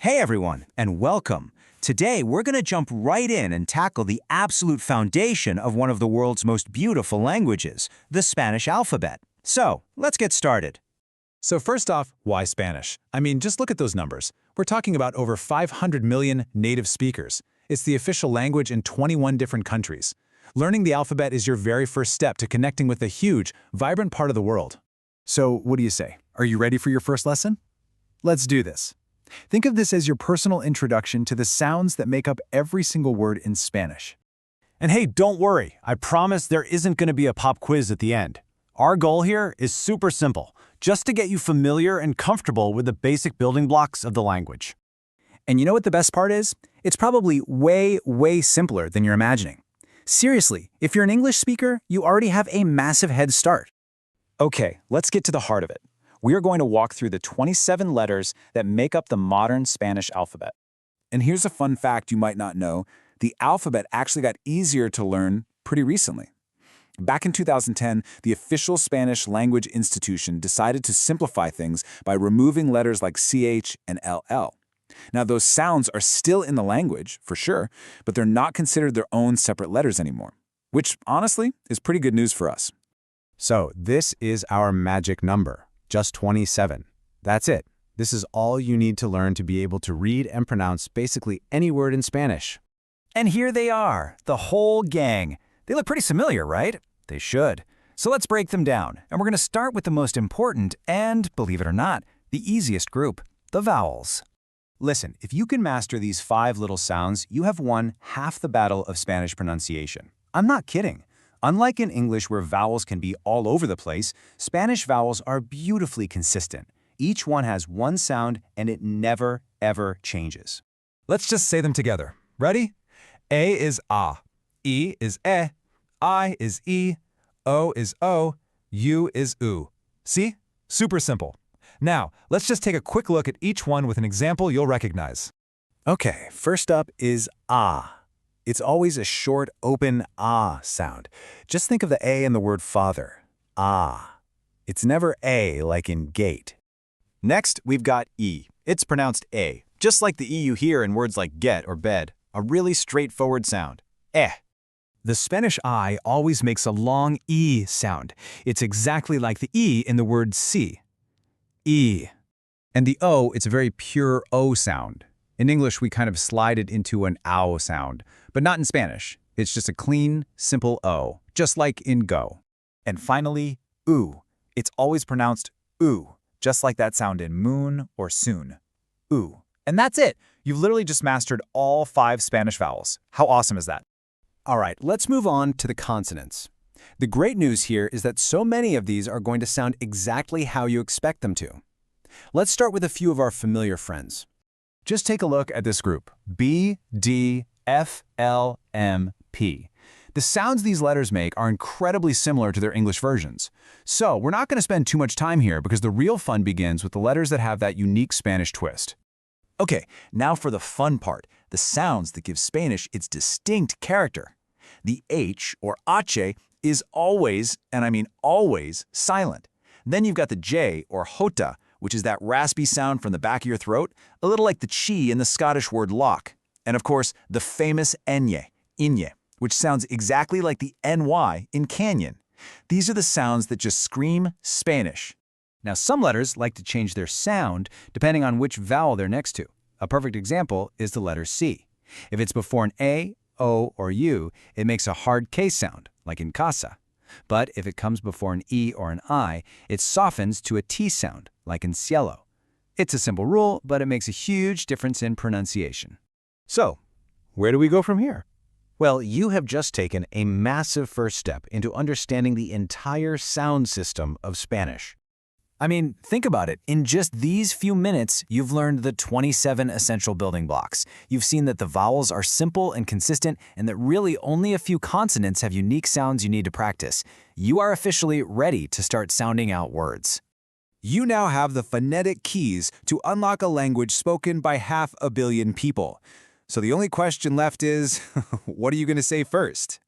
Hey everyone, and welcome. Today we're going to jump right in and tackle the absolute foundation of one of the world's most beautiful languages, the Spanish alphabet. So, let's get started. So first off, why Spanish? I mean, just look at those numbers. We're talking about over 500 million native speakers. It's the official language in 21 different countries. Learning the alphabet is your very first step to connecting with a huge, vibrant part of the world. So what do you say? Are you ready for your first lesson? Let's do this. Think of this as your personal introduction to the sounds that make up every single word in Spanish. And hey, don't worry, I promise there isn't going to be a pop quiz at the end. Our goal here is super simple, just to get you familiar and comfortable with the basic building blocks of the language. And you know what the best part is? It's probably way simpler than you're imagining. Seriously, if you're an English speaker, you already have a massive head start. Okay, let's get to the heart of it. We are going to walk through the 27 letters that make up the modern Spanish alphabet. And here's a fun fact you might not know. The alphabet actually got easier to learn pretty recently. Back in 2010, the official Spanish language institution decided to simplify things by removing letters like CH and LL. Now, those sounds are still in the language, for sure, but they're not considered their own separate letters anymore, which, honestly, is pretty good news for us. So this is our magic number. Just 27. That's it. This is all you need to learn to be able to read and pronounce basically any word in Spanish. And here they are, the whole gang. They look pretty familiar, right? They should. So let's break them down. And we're going to start with the most important and, believe it or not, the easiest group, the vowels. Listen, if you can master these 5 little sounds, you have won half the battle of Spanish pronunciation. I'm not kidding. Unlike in English where vowels can be all over the place, Spanish vowels are beautifully consistent. Each one has one sound and it never, ever changes. Let's just say them together. Ready? A is A, E is E, I is E, O is O, U is U. See? Super simple. Now, let's just take a quick look at each one with an example you'll recognize. Okay, first up is ah. It's always a short, open ah sound. Just think of the A in the word father. Ah. It's never A like in gate. Next, we've got E. It's pronounced A, just like the E you hear in words like get or bed, a really straightforward sound. Eh. The Spanish I always makes a long E sound. It's exactly like the E in the word see. E. And the O, it's a very pure O sound. In English, we kind of slide it into an ow sound, but not in Spanish. It's just a clean, simple O, just like in go. And finally, oo. It's always pronounced oo, just like that sound in moon or soon. Oo. And that's it. You've literally just mastered all 5 Spanish vowels. How awesome is that? All right, let's move on to the consonants. The great news here is that so many of these are going to sound exactly how you expect them to. Let's start with a few of our familiar friends. Just take a look at this group, B, D, F, L, M, P. The sounds these letters make are incredibly similar to their English versions. So we're not going to spend too much time here because the real fun begins with the letters that have that unique Spanish twist. Okay, now for the fun part, the sounds that give Spanish its distinct character. The H, or H, is always, and I mean always, silent. Then you've got the J, or jota, which is that raspy sound from the back of your throat, a little like the chi in the Scottish word lock. And of course, the famous inye, which sounds exactly like the ny in canyon. These are the sounds that just scream Spanish. Now, some letters like to change their sound depending on which vowel they're next to. A perfect example is the letter C. If it's before an A, O, or U, it makes a hard K sound, like in casa. But if it comes before an E or an I, it softens to a T sound, like in cielo. It's a simple rule, but it makes a huge difference in pronunciation. So, where do we go from here? Well, you have just taken a massive first step into understanding the entire sound system of Spanish. I mean, think about it. In just these few minutes, you've learned the 27 essential building blocks. You've seen that the vowels are simple and consistent, and that really only a few consonants have unique sounds you need to practice. You are officially ready to start sounding out words. You now have the phonetic keys to unlock a language spoken by 500 million people. So the only question left is, what are you going to say first?